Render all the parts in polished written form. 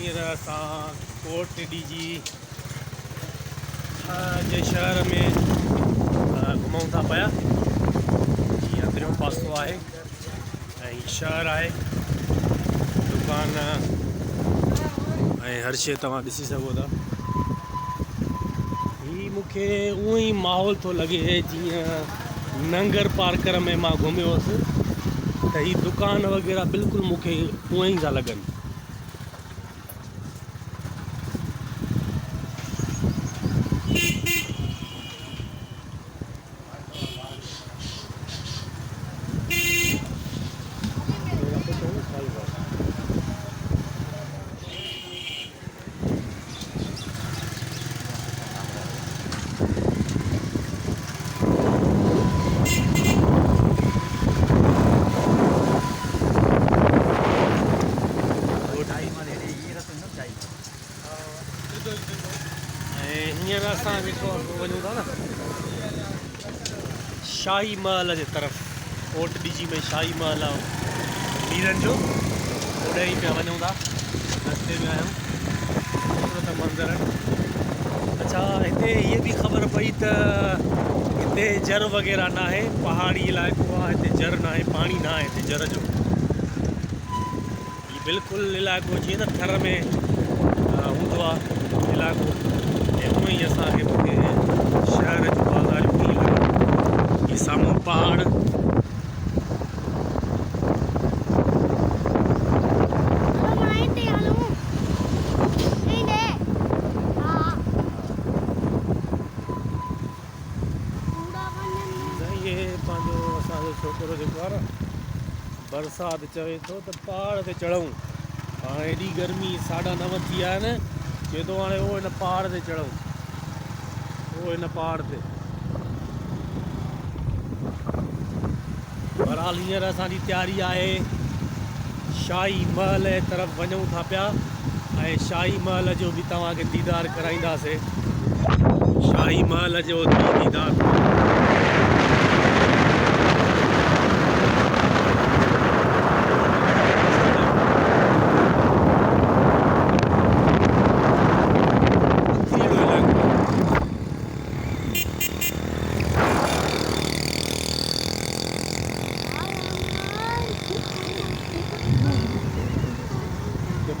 हींअर असां कोट ॾीजी जे शहर में घुमूं था पिया। जीअं अंदरियों पासो आहे ऐं शहर आहे, दुकान ऐं हर शइ तव्हां ॾिसी सघो था। ही मूंखे उहो ई माहौल थो लॻे जीअं नंगर पार्कर में मां घुमियो हुअसि, त ही दुकान वग़ैरह बिल्कुलु मूंखे उअं ई था लॻनि। हींअर असां जेको वञूं था न शाही महल जे तरफ़, कोट ॾीजी में शाही महल आहे मीरन जो, ओॾे ई पिया वञूं था। रस्ते में आहियूं, ख़ूबसूरत मंज़र आहिनि। अच्छा, हिते इहे बि ख़बर पई त हिते जर वग़ैरह न आहे, पहाड़ी इलाइक़ो आहे, हिते जर न आहे, पाणी न आहे हिते जर जो। हीउ बिल्कुलु इलाइक़ो जीअं न थर में हूंदो आहे इलाइक़ो, उहो ई असांखे हिते शहर जो बाज़ारियूं कीअं लॻनि। ही साम्हूं पहाड़, इहे पंहिंजो असांजो छोकिरो जेको आहे न बरसाति चवे थो त पहाड़ ते चढ़ूं। हाणे हेॾी गर्मी 9:30 थी आहे न, चए थो हाणे उहो हिन पहाड़ ते चढ़ूं, उहो हिन पहाड़ ते। बहरहाल हींअर असांजी तयारी आहे शाही महल जे तरफ़ वञूं था पिया ऐं शाही महल जो बि तव्हांखे दीदार कराईंदासीं। शाही महल जो दीदार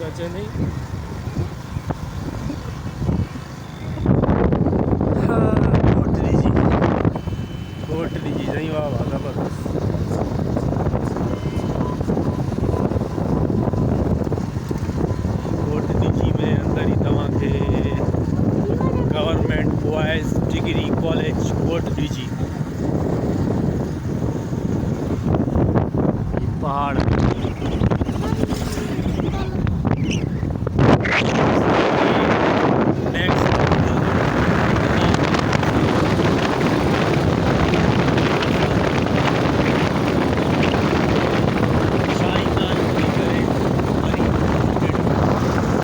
अचे नहीं। कोट ॾीजी सही, वाह वाह ज़बरदस्त। कोट ॾीजी में अंदर ही तव्हांखे गवर्नमेंट बॉयज़ डिग्री कॉलेज कोट ॾीजी, पहाड़